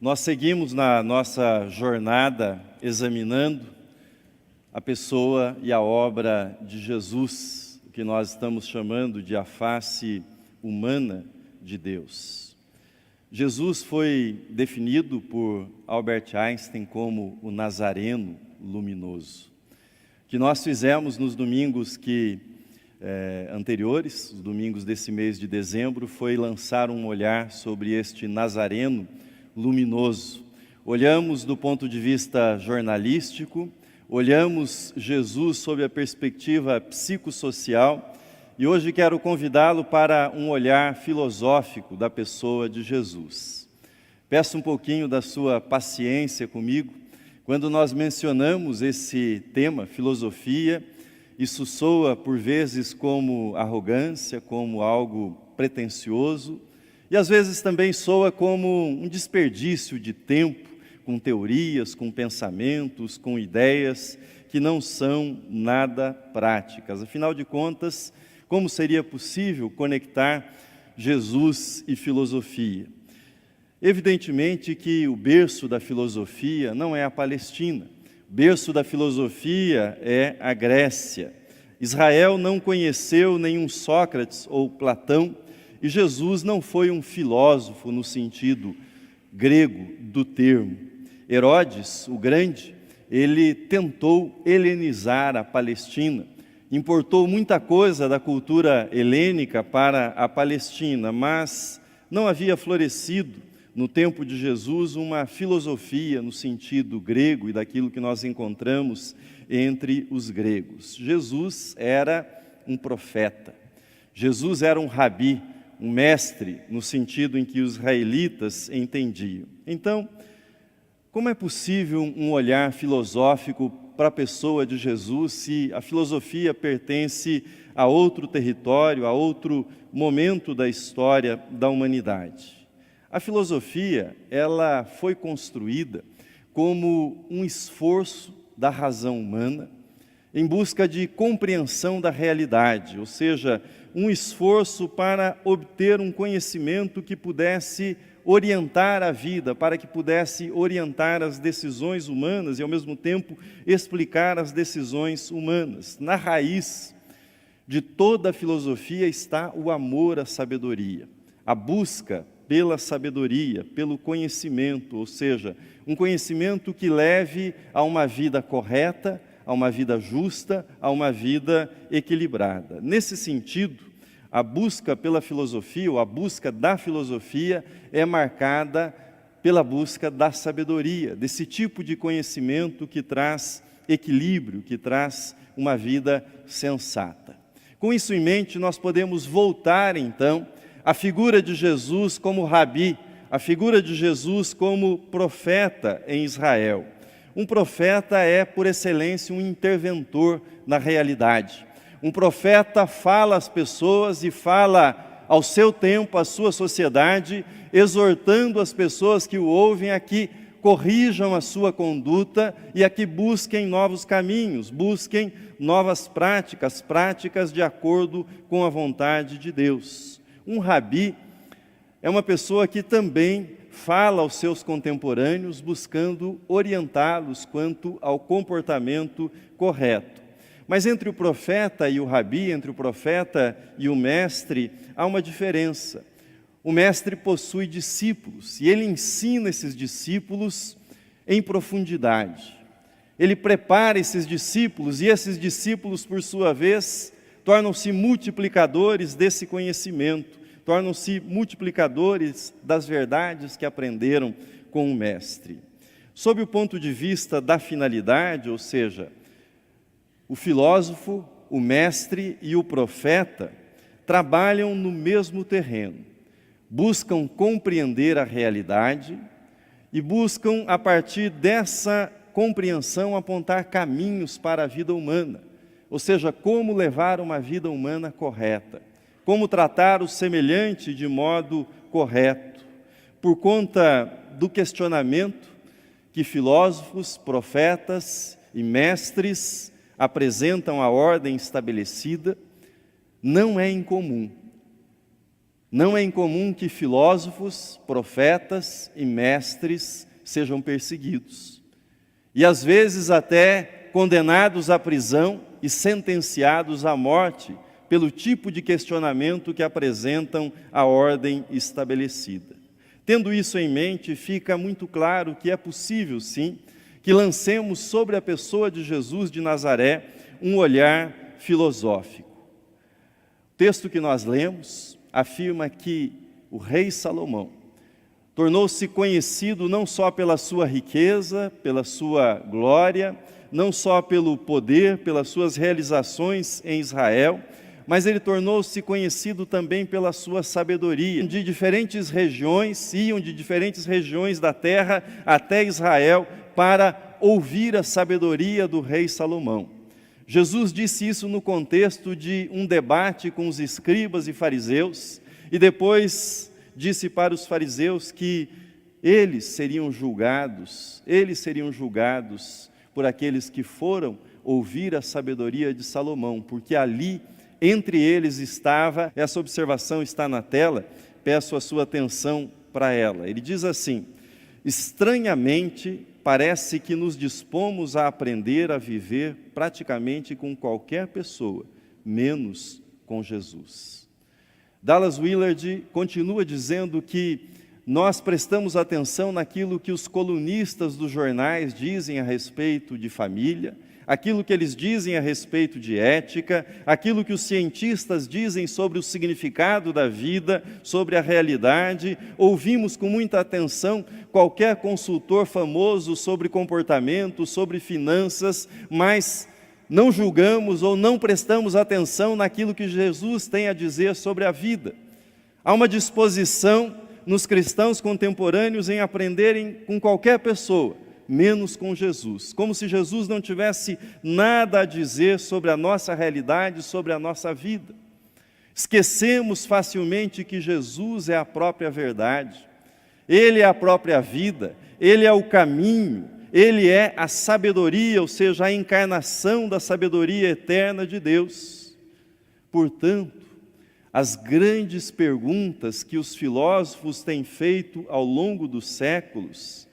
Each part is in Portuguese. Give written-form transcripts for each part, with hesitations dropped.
Nós seguimos na nossa jornada examinando a pessoa e a obra de Jesus, que nós estamos chamando de a face humana de Deus. Jesus foi definido por Albert Einstein como o Nazareno luminoso. O que nós fizemos nos domingos anteriores, os domingos desse mês de dezembro, foi lançar um olhar sobre este Nazareno luminoso. Olhamos do ponto de vista jornalístico, olhamos Jesus sob a perspectiva psicossocial e hoje quero convidá-lo para um olhar filosófico da pessoa de Jesus. Peço um pouquinho da sua paciência comigo. Quando nós mencionamos esse tema, filosofia, isso soa por vezes como arrogância, como algo pretensioso, e às vezes também soa como um desperdício de tempo, com teorias, com pensamentos, com ideias que não são nada práticas. Afinal de contas, como seria possível conectar Jesus e filosofia? Evidentemente que o berço da filosofia não é a Palestina. O berço da filosofia é a Grécia. Israel não conheceu nenhum Sócrates ou Platão, e Jesus não foi um filósofo no sentido grego do termo. Herodes, o Grande, ele tentou helenizar a Palestina, importou muita coisa da cultura helênica para a Palestina, mas não havia florescido no tempo de Jesus uma filosofia no sentido grego e daquilo que nós encontramos entre os gregos. Jesus era um profeta, Jesus era um rabi, um mestre, no sentido em que os israelitas entendiam. Então, como é possível um olhar filosófico para a pessoa de Jesus se a filosofia pertence a outro território, a outro momento da história da humanidade? A filosofia, ela foi construída como um esforço da razão humana em busca de compreensão da realidade, ou seja, um esforço para obter um conhecimento que pudesse orientar a vida, para que pudesse orientar as decisões humanas e, ao mesmo tempo, explicar as decisões humanas. Na raiz de toda a filosofia está o amor à sabedoria, a busca pela sabedoria, pelo conhecimento, ou seja, um conhecimento que leve a uma vida correta, a uma vida justa, a uma vida equilibrada. Nesse sentido, a busca pela filosofia, ou a busca da filosofia, é marcada pela busca da sabedoria, desse tipo de conhecimento que traz equilíbrio, que traz uma vida sensata. Com isso em mente, nós podemos voltar, então, à figura de Jesus como rabi, a figura de Jesus como profeta em Israel. Um profeta é, por excelência, um interventor na realidade. Um profeta fala às pessoas e fala ao seu tempo, à sua sociedade, exortando as pessoas que o ouvem a que corrijam a sua conduta e a que busquem novos caminhos, busquem novas práticas, práticas de acordo com a vontade de Deus. Um rabi é uma pessoa que também fala aos seus contemporâneos, buscando orientá-los quanto ao comportamento correto. Mas entre o profeta e o rabi, entre o profeta e o mestre, há uma diferença. O mestre possui discípulos e ele ensina esses discípulos em profundidade. Ele prepara esses discípulos e esses discípulos, por sua vez, tornam-se multiplicadores desse conhecimento, tornam-se multiplicadores das verdades que aprenderam com o mestre. Sob o ponto de vista da finalidade, ou seja, o filósofo, o mestre e o profeta trabalham no mesmo terreno, buscam compreender a realidade e buscam, a partir dessa compreensão, apontar caminhos para a vida humana, ou seja, como levar uma vida humana correta, como tratar o semelhante de modo correto, por conta do questionamento que filósofos, profetas e mestres apresentam à ordem estabelecida. Não é incomum Não é incomum que filósofos, profetas e mestres sejam perseguidos, e às vezes até condenados à prisão e sentenciados à morte pelo tipo de questionamento que apresentam à ordem estabelecida. Tendo isso em mente, fica muito claro que é possível, sim, que lancemos sobre a pessoa de Jesus de Nazaré um olhar filosófico. O texto que nós lemos afirma que o rei Salomão tornou-se conhecido não só pela sua riqueza, pela sua glória, não só pelo poder, pelas suas realizações em Israel, mas ele tornou-se conhecido também pela sua sabedoria. De diferentes regiões, iam de diferentes regiões da terra até Israel para ouvir a sabedoria do rei Salomão. Jesus disse isso no contexto de um debate com os escribas e fariseus, e depois disse para os fariseus que eles seriam julgados por aqueles que foram ouvir a sabedoria de Salomão, porque ali entre eles estava, essa observação está na tela, peço a sua atenção para ela. Ele diz assim: estranhamente parece que nos dispomos a aprender a viver praticamente com qualquer pessoa, menos com Jesus. Dallas Willard continua dizendo que nós prestamos atenção naquilo que os colunistas dos jornais dizem a respeito de família, aquilo que eles dizem a respeito de ética, aquilo que os cientistas dizem sobre o significado da vida, sobre a realidade. Ouvimos com muita atenção qualquer consultor famoso sobre comportamento, sobre finanças, mas não julgamos ou não prestamos atenção naquilo que Jesus tem a dizer sobre a vida. Há uma disposição nos cristãos contemporâneos em aprenderem com qualquer pessoa, menos com Jesus, como se Jesus não tivesse nada a dizer sobre a nossa realidade, sobre a nossa vida. Esquecemos facilmente que Jesus é a própria verdade, Ele é a própria vida, Ele é o caminho, Ele é a sabedoria, ou seja, a encarnação da sabedoria eterna de Deus. Portanto, as grandes perguntas que os filósofos têm feito ao longo dos séculos,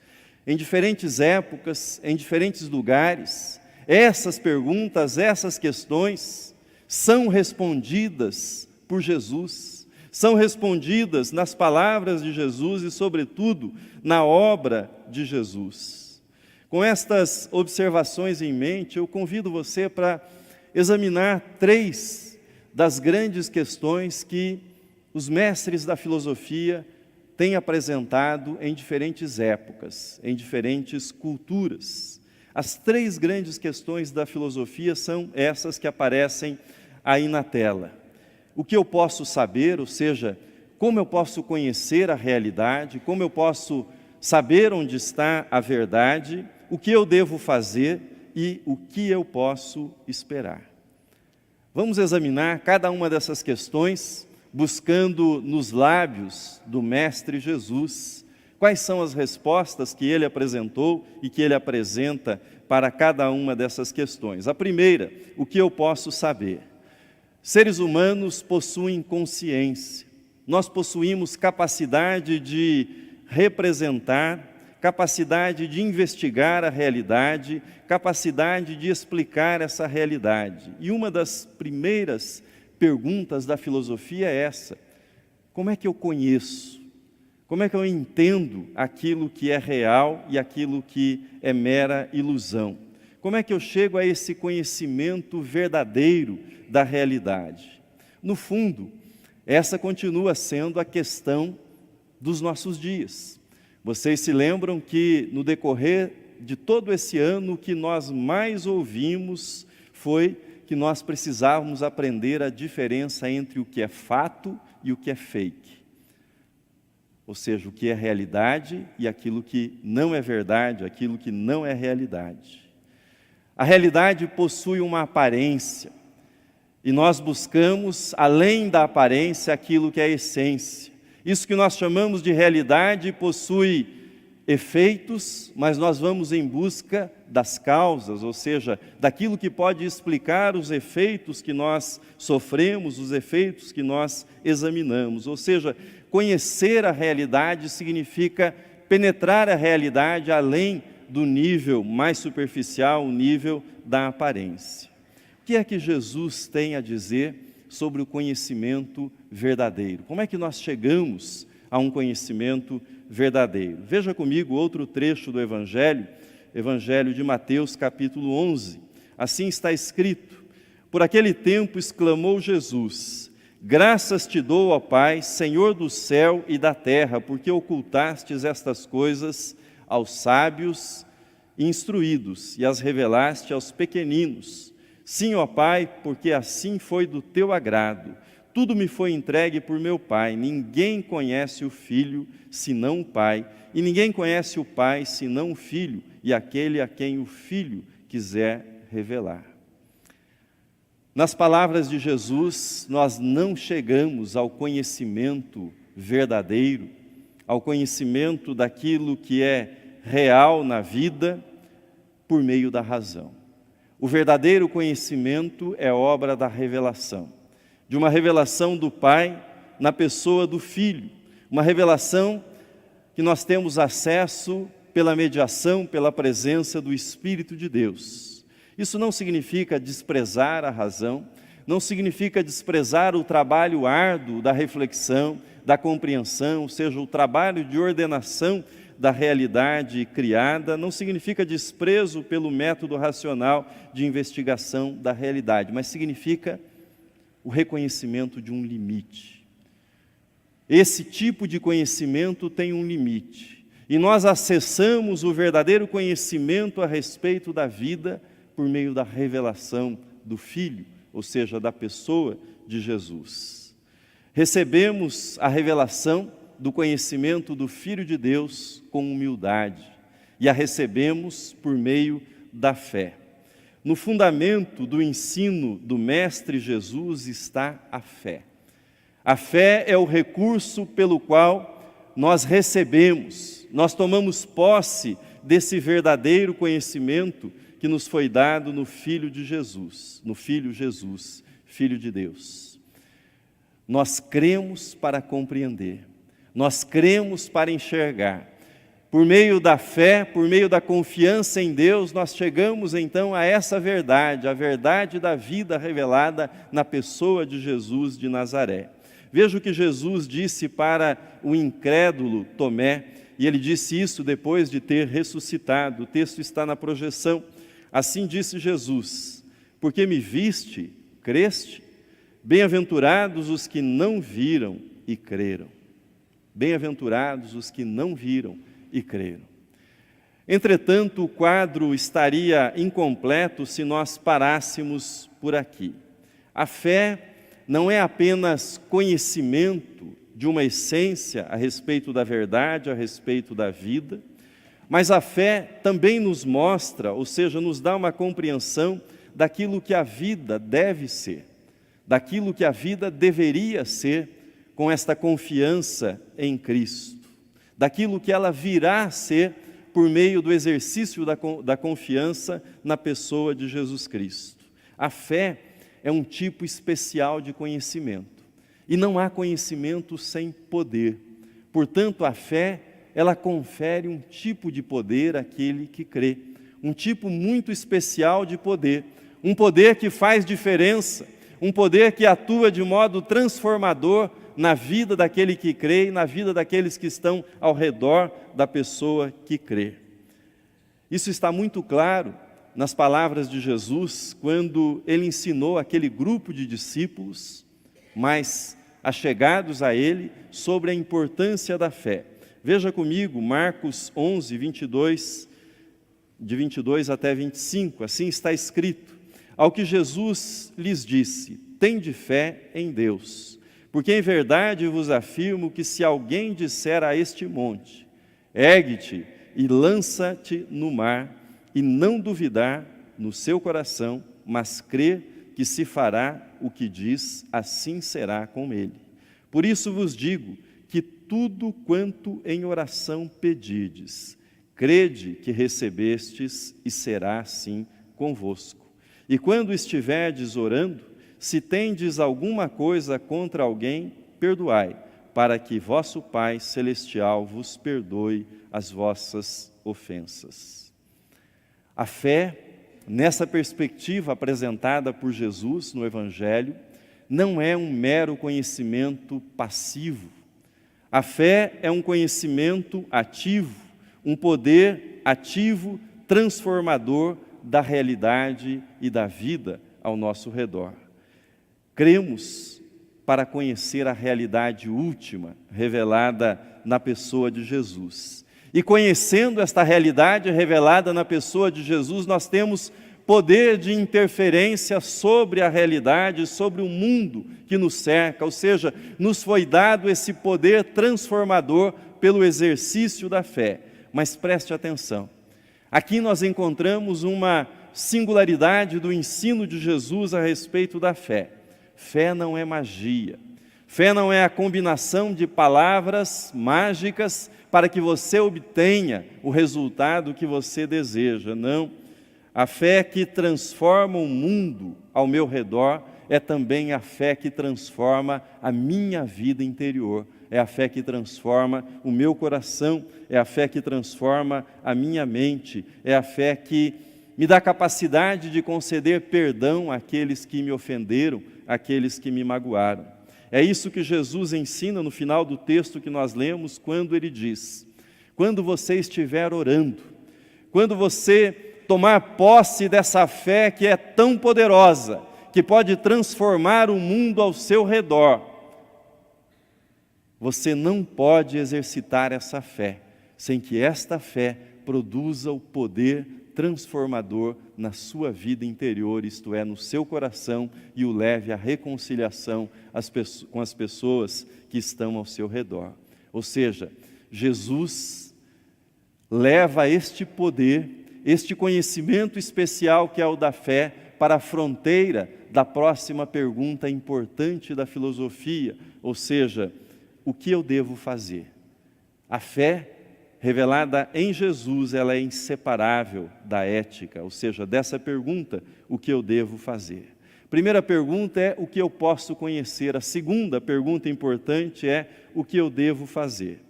em diferentes épocas, em diferentes lugares, essas perguntas, essas questões, são respondidas por Jesus, são respondidas nas palavras de Jesus e, sobretudo, na obra de Jesus. Com estas observações em mente, eu convido você para examinar 3 das grandes questões que os mestres da filosofia têm apresentado em diferentes épocas, em diferentes culturas. As 3 grandes questões da filosofia são essas que aparecem aí na tela. O que eu posso saber, ou seja, como eu posso conhecer a realidade, como eu posso saber onde está a verdade, o que eu devo fazer e o que eu posso esperar. Vamos examinar cada uma dessas questões, buscando nos lábios do Mestre Jesus quais são as respostas que ele apresentou e que ele apresenta para cada uma dessas questões. A primeira, o que eu posso saber? Seres humanos possuem consciência, nós possuímos capacidade de representar, capacidade de investigar a realidade, capacidade de explicar essa realidade. E uma das primeiras perguntas da filosofia é essa: como é que eu conheço? Como é que eu entendo aquilo que é real e aquilo que é mera ilusão? Como é que eu chego a esse conhecimento verdadeiro da realidade? No fundo, essa continua sendo a questão dos nossos dias. Vocês se lembram que no decorrer de todo esse ano o que nós mais ouvimos foi que nós precisávamos aprender a diferença entre o que é fato e o que é fake. Ou seja, o que é realidade e aquilo que não é verdade, aquilo que não é realidade. A realidade possui uma aparência, e nós buscamos, além da aparência, aquilo que é a essência. Isso que nós chamamos de realidade possui efeitos, mas nós vamos em busca das causas, ou seja, daquilo que pode explicar os efeitos que nós sofremos, os efeitos que nós examinamos. Ou seja, conhecer a realidade significa penetrar a realidade além do nível mais superficial, o nível da aparência. O que é que Jesus tem a dizer sobre o conhecimento verdadeiro? Como é que nós chegamos a um conhecimento verdadeiro? Veja comigo outro trecho do Evangelho de Mateus, capítulo 11. Assim está escrito: por aquele tempo exclamou Jesus: graças te dou, ó Pai, Senhor do céu e da terra, porque ocultastes estas coisas aos sábios e instruídos e as revelaste aos pequeninos. Sim, ó Pai, porque assim foi do teu agrado. Tudo me foi entregue por meu Pai. Ninguém conhece o Filho, senão o Pai. E ninguém conhece o Pai, senão o Filho, e aquele a quem o Filho quiser revelar. Nas palavras de Jesus, nós não chegamos ao conhecimento verdadeiro, ao conhecimento daquilo que é real na vida, por meio da razão. O verdadeiro conhecimento é obra da revelação, de uma revelação do Pai na pessoa do Filho, uma revelação que nós temos acesso pela mediação, pela presença do Espírito de Deus. Isso não significa desprezar a razão, não significa desprezar o trabalho árduo da reflexão, da compreensão, ou seja, o trabalho de ordenação da realidade criada, não significa desprezo pelo método racional de investigação da realidade, mas significa o reconhecimento de um limite. Esse tipo de conhecimento tem um limite, e nós acessamos o verdadeiro conhecimento a respeito da vida por meio da revelação do Filho, ou seja, da pessoa de Jesus. Recebemos a revelação do conhecimento do Filho de Deus com humildade, e a recebemos por meio da fé. No fundamento do ensino do Mestre Jesus está a fé. A fé é o recurso pelo qual nós recebemos, nós tomamos posse desse verdadeiro conhecimento que nos foi dado no Filho de Jesus, no Filho Jesus, Filho de Deus. Nós cremos para compreender, nós cremos para enxergar. Por meio da fé, por meio da confiança em Deus, nós chegamos então a essa verdade, a verdade da vida revelada na pessoa de Jesus de Nazaré. Veja o que Jesus disse para o incrédulo Tomé, e ele disse isso depois de ter ressuscitado. O texto está na projeção. Assim disse Jesus: porque me viste, creste? Bem-aventurados os que não viram e creram. Bem-aventurados os que não viram e creram. Entretanto, o quadro estaria incompleto se nós parássemos por aqui. A fé não é apenas conhecimento de uma essência a respeito da verdade, a respeito da vida, mas a fé também nos mostra, ou seja, nos dá uma compreensão daquilo que a vida deve ser, daquilo que a vida deveria ser com esta confiança em Cristo, daquilo que ela virá a ser por meio do exercício da confiança na pessoa de Jesus Cristo. A fé é um tipo especial de conhecimento, e não há conhecimento sem poder. Portanto, a fé, ela confere um tipo de poder àquele que crê, um tipo muito especial de poder, um poder que faz diferença, um poder que atua de modo transformador na vida daquele que crê e na vida daqueles que estão ao redor da pessoa que crê. Isso está muito claro nas palavras de Jesus, quando ele ensinou aquele grupo de discípulos mais achegados a ele sobre a importância da fé. Veja comigo Marcos 11, 22, de 22 até 25, assim está escrito: ao que Jesus lhes disse: tende fé em Deus, porque em verdade vos afirmo que se alguém disser a este monte, ergue-te e lança-te no mar, e não duvidar no seu coração, mas crer que se fará o que diz, assim será com ele. Por isso vos digo que tudo quanto em oração pedides, crede que recebestes e será assim convosco. E quando estiverdes orando, se tendes alguma coisa contra alguém, perdoai, para que vosso Pai Celestial vos perdoe as vossas ofensas. A fé, nessa perspectiva apresentada por Jesus no Evangelho, não é um mero conhecimento passivo. A fé é um conhecimento ativo, um poder ativo, transformador da realidade e da vida ao nosso redor. Cremos para conhecer a realidade última revelada na pessoa de Jesus. E conhecendo esta realidade revelada na pessoa de Jesus, nós temos poder de interferência sobre a realidade, sobre o mundo que nos cerca, ou seja, nos foi dado esse poder transformador pelo exercício da fé. Mas preste atenção, aqui nós encontramos uma singularidade do ensino de Jesus a respeito da fé. Fé não é magia, fé não é a combinação de palavras mágicas para que você obtenha o resultado que você deseja, não. A fé que transforma o mundo ao meu redor é também a fé que transforma a minha vida interior, é a fé que transforma o meu coração, é a fé que transforma a minha mente, é a fé que me dá capacidade de conceder perdão àqueles que me ofenderam, àqueles que me magoaram. É isso que Jesus ensina no final do texto que nós lemos, quando ele diz: quando você estiver orando, quando você tomar posse dessa fé que é tão poderosa, que pode transformar o mundo ao seu redor, você não pode exercitar essa fé sem que esta fé produza o poder transformador na sua vida interior, isto é, no seu coração, e o leve à reconciliação com as pessoas que estão ao seu redor. Ou seja, Jesus leva este poder, este conhecimento especial que é o da fé, para a fronteira da próxima pergunta importante da filosofia, ou seja, o que eu devo fazer? A fé revelada em Jesus, ela é inseparável da ética, ou seja, dessa pergunta, o que eu devo fazer? Primeira pergunta é o que eu posso conhecer. A segunda pergunta importante é o que eu devo fazer.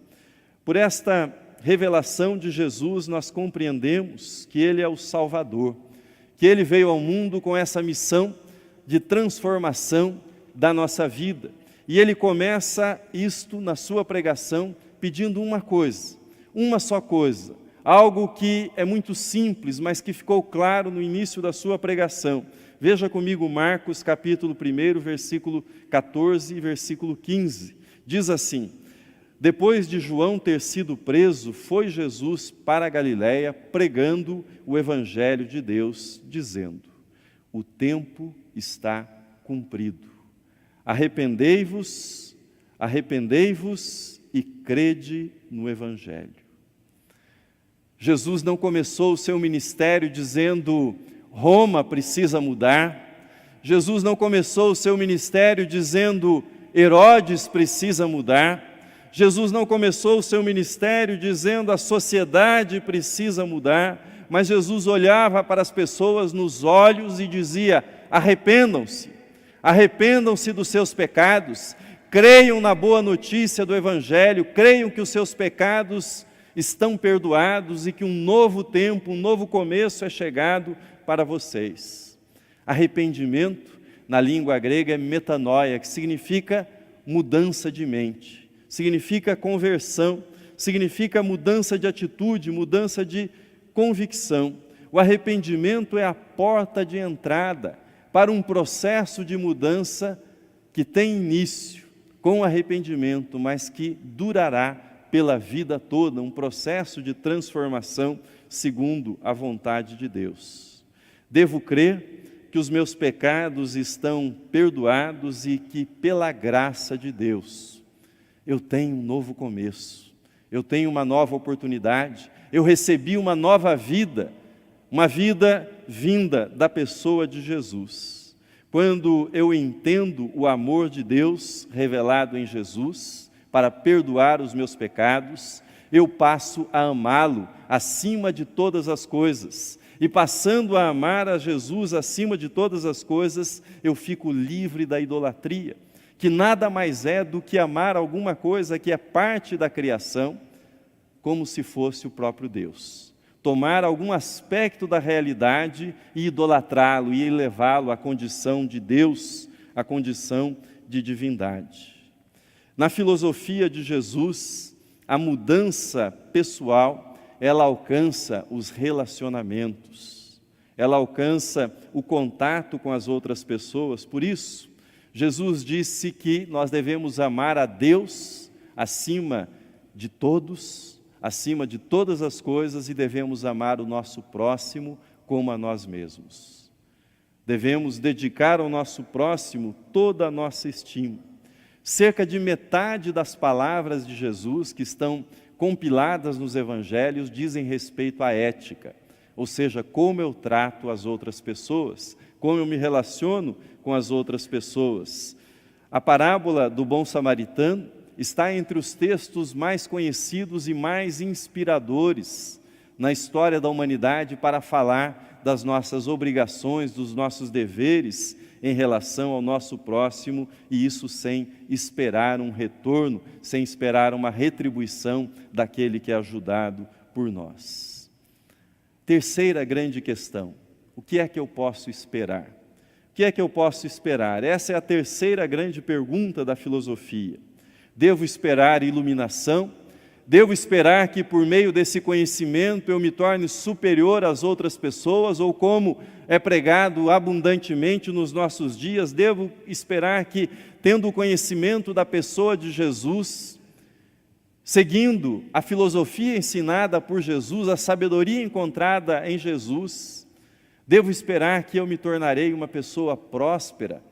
Por esta revelação de Jesus, nós compreendemos que Ele é o Salvador, que Ele veio ao mundo com essa missão de transformação da nossa vida. E Ele começa isto na sua pregação pedindo uma coisa, uma só coisa, algo que é muito simples, mas que ficou claro no início da sua pregação. Veja comigo Marcos capítulo 1, versículo 14 e versículo 15. Diz assim: depois de João ter sido preso, foi Jesus para a Galiléia pregando o Evangelho de Deus, dizendo: o tempo está cumprido. Arrependei-vos, arrependei-vos e crede no Evangelho. Jesus não começou o seu ministério dizendo: Roma precisa mudar. Jesus não começou o seu ministério dizendo: Herodes precisa mudar. Jesus não começou o seu ministério dizendo: a sociedade precisa mudar. Mas Jesus olhava para as pessoas nos olhos e dizia: arrependam-se, arrependam-se dos seus pecados, creiam na boa notícia do Evangelho, creiam que os seus pecados estão perdoados e que um novo tempo, um novo começo é chegado para vocês. Arrependimento, na língua grega, é metanoia, que significa mudança de mente, significa conversão, significa mudança de atitude, mudança de convicção. O arrependimento é a porta de entrada para um processo de mudança que tem início com arrependimento, mas que durará pela vida toda, um processo de transformação segundo a vontade de Deus. Devo crer que os meus pecados estão perdoados e que pela graça de Deus eu tenho um novo começo, eu tenho uma nova oportunidade, eu recebi uma nova vida, uma vida vinda da pessoa de Jesus. Quando eu entendo o amor de Deus revelado em Jesus, para perdoar os meus pecados, eu passo a amá-lo acima de todas as coisas. E passando a amar a Jesus acima de todas as coisas, eu fico livre da idolatria, que nada mais é do que amar alguma coisa que é parte da criação, como se fosse o próprio Deus. Tomar algum aspecto da realidade e idolatrá-lo e elevá-lo à condição de Deus, à condição de divindade. Na filosofia de Jesus, a mudança pessoal, ela alcança os relacionamentos, ela alcança o contato com as outras pessoas. Por isso, Jesus disse que nós devemos amar a Deus acima de todos, acima de todas as coisas, e devemos amar o nosso próximo como a nós mesmos. Devemos dedicar ao nosso próximo toda a nossa estima. Cerca de metade das palavras de Jesus que estão compiladas nos evangelhos dizem respeito à ética, ou seja, como eu trato as outras pessoas, como eu me relaciono com as outras pessoas. A parábola do bom samaritano está entre os textos mais conhecidos e mais inspiradores na história da humanidade para falar das nossas obrigações, dos nossos deveres em relação ao nosso próximo, e isso sem esperar um retorno, sem esperar uma retribuição daquele que é ajudado por nós. Terceira grande questão: o que é que eu posso esperar? O que é que eu posso esperar? Essa é a terceira grande pergunta da filosofia. Devo esperar iluminação? Devo esperar que por meio desse conhecimento eu me torne superior às outras pessoas? Ou como é pregado abundantemente nos nossos dias, devo esperar que, tendo o conhecimento da pessoa de Jesus, seguindo a filosofia ensinada por Jesus, a sabedoria encontrada em Jesus, devo esperar que eu me tornarei uma pessoa próspera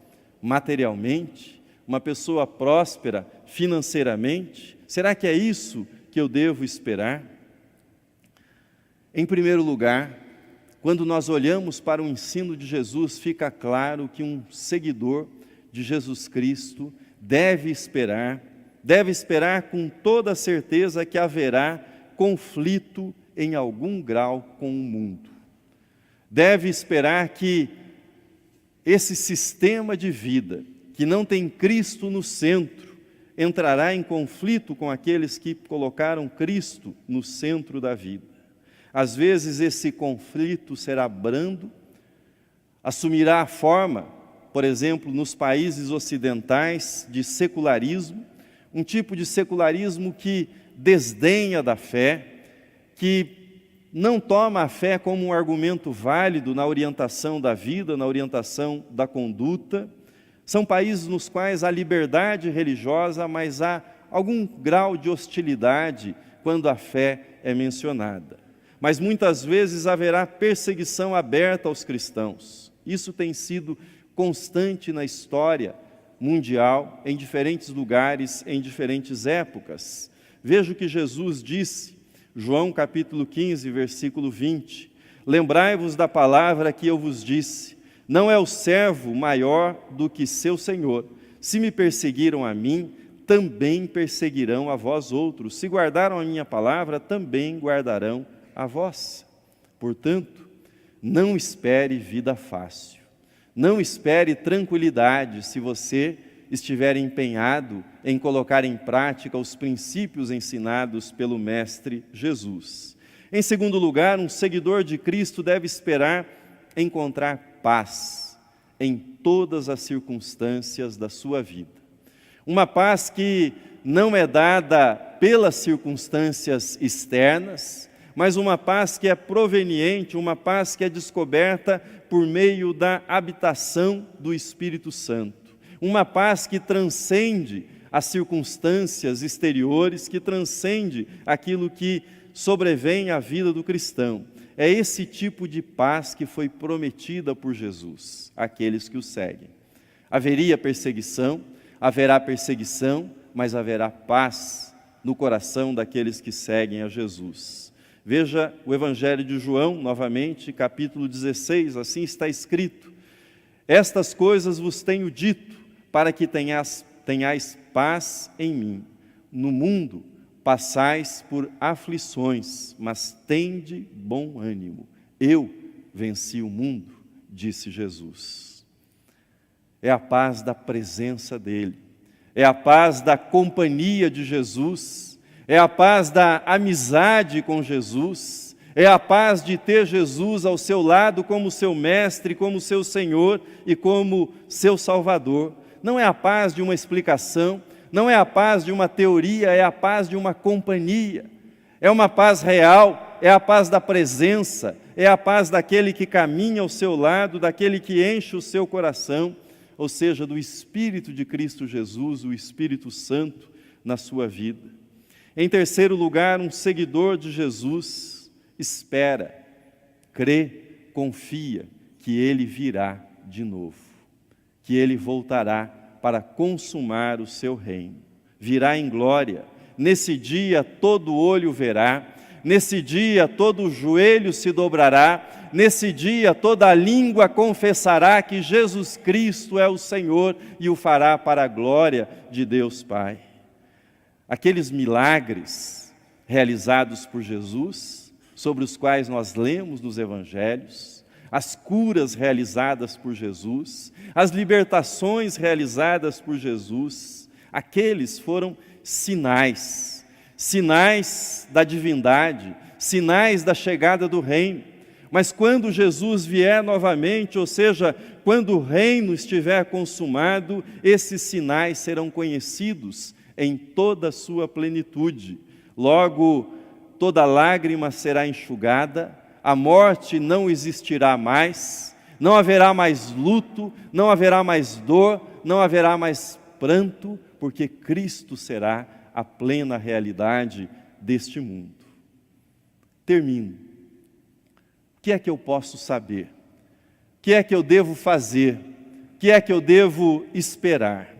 materialmente, uma pessoa próspera financeiramente? Será que é isso que eu devo esperar? Em primeiro lugar, quando nós olhamos para o ensino de Jesus, fica claro que um seguidor de Jesus Cristo deve esperar com toda a certeza que haverá conflito em algum grau com o mundo. Deve esperar que esse sistema de vida, que não tem Cristo no centro, entrará em conflito com aqueles que colocaram Cristo no centro da vida. Às vezes esse conflito será brando, assumirá a forma, por exemplo, nos países ocidentais, de secularismo, um tipo de secularismo que desdenha da fé, que não toma a fé como um argumento válido na orientação da vida, na orientação da conduta. São países nos quais há liberdade religiosa, mas há algum grau de hostilidade quando a fé é mencionada. Mas muitas vezes haverá perseguição aberta aos cristãos. Isso tem sido constante na história mundial, em diferentes lugares, em diferentes épocas. Veja o que Jesus disse, João capítulo 15, versículo 20. Lembrai-vos da palavra que eu vos disse, não é o servo maior do que seu senhor. Se me perseguiram a mim, também perseguirão a vós outros. Se guardaram a minha palavra, também guardarão a vossa. Portanto, não espere vida fácil. Não espere tranquilidade se você estiver empenhado em colocar em prática os princípios ensinados pelo Mestre Jesus. Em segundo lugar, um seguidor de Cristo deve esperar encontrar paz em todas as circunstâncias da sua vida. Uma paz que não é dada pelas circunstâncias externas, mas uma paz que é proveniente, uma paz que é descoberta por meio da habitação do Espírito Santo. Uma paz que transcende as circunstâncias exteriores, que transcende aquilo que sobrevém à vida do cristão. É esse tipo de paz que foi prometida por Jesus àqueles que o seguem. Haveria perseguição, haverá perseguição, mas haverá paz no coração daqueles que seguem a Jesus. Veja o Evangelho de João, novamente, capítulo 16, assim está escrito: estas coisas vos tenho dito, para que tenhais paz em mim. no mundo passais por aflições, mas tende bom ânimo. Eu venci o mundo, disse Jesus. É a paz da presença dEle, é a paz da companhia de Jesus, é a paz da amizade com Jesus, é a paz de ter Jesus ao seu lado como seu mestre, como seu Senhor e como seu Salvador. Não é a paz de uma explicação, não é a paz de uma teoria, é a paz de uma companhia. É uma paz real, é a paz da presença, é a paz daquele que caminha ao seu lado, daquele que enche o seu coração, ou seja, do Espírito de Cristo Jesus, o Espírito Santo na sua vida. Em terceiro lugar, um seguidor de Jesus espera, crê, confia que Ele virá de novo, que Ele voltará para consumar o seu reino. Virá em glória. Nesse dia todo olho verá, nesse dia todo joelho se dobrará, nesse dia toda língua confessará que Jesus Cristo é o Senhor e o fará para a glória de Deus Pai. Aqueles milagres realizados por Jesus, sobre os quais nós lemos nos Evangelhos, as curas realizadas por Jesus, as libertações realizadas por Jesus, aqueles foram sinais da divindade, sinais da chegada do reino. Mas quando Jesus vier novamente, ou seja, quando o reino estiver consumado, esses sinais serão conhecidos em toda a sua plenitude. Logo, toda lágrima será enxugada, a morte não existirá mais, não haverá mais luto, não haverá mais dor, não haverá mais pranto, porque Cristo será a plena realidade deste mundo. Termino. O que é que eu posso saber? O que é que eu devo fazer? O que é que eu devo esperar?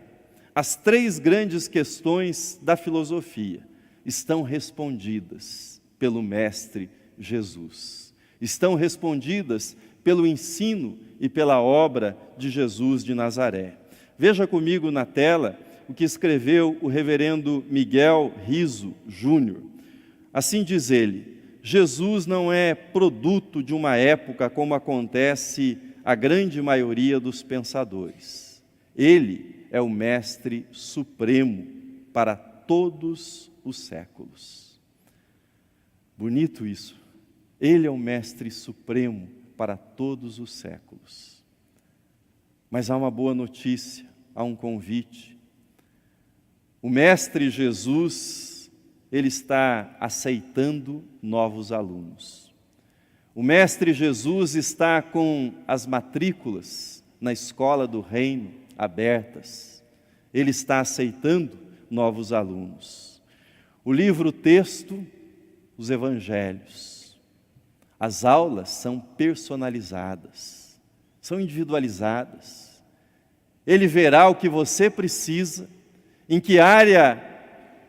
As três grandes questões da filosofia estão respondidas pelo Mestre Jesus. Estão respondidas pelo ensino e pela obra de Jesus de Nazaré. Veja comigo na tela o que escreveu o reverendo Miguel Riso Júnior. Assim diz ele: Jesus não é produto de uma época como acontece a grande maioria dos pensadores. Ele é o Mestre Supremo para todos os séculos. Bonito isso. Ele é o Mestre Supremo para todos os séculos. Mas há uma boa notícia, há um convite. O Mestre Jesus, Ele está aceitando novos alunos. O Mestre Jesus está com as matrículas na escola do reino abertas. Ele está aceitando novos alunos. O livro-texto, os evangelhos. As aulas são personalizadas, são individualizadas. Ele verá o que você precisa, em que área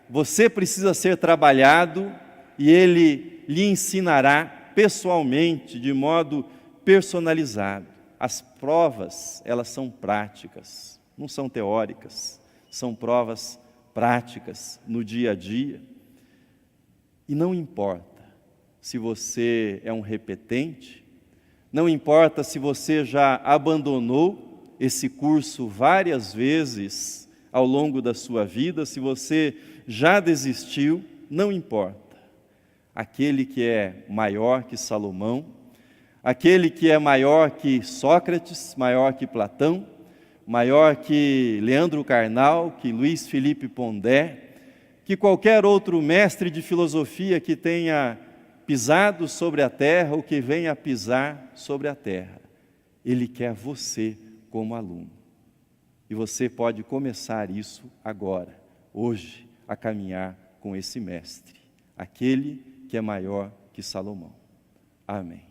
você precisa ser trabalhado, e Ele lhe ensinará pessoalmente, de modo personalizado. As provas, elas são práticas, não são teóricas, são provas práticas no dia a dia. E não importa se você é um repetente, não importa se você já abandonou esse curso várias vezes ao longo da sua vida, se você já desistiu, não importa. Aquele que é maior que Salomão, aquele que é maior que Sócrates, maior que Platão, maior que Leandro Carnal, que Luiz Felipe Pondé, que qualquer outro mestre de filosofia que tenha pisado sobre a terra ou que venha a pisar sobre a terra. Ele quer você como aluno. E você pode começar isso agora, hoje, a caminhar com esse mestre, aquele que é maior que Salomão. Amém.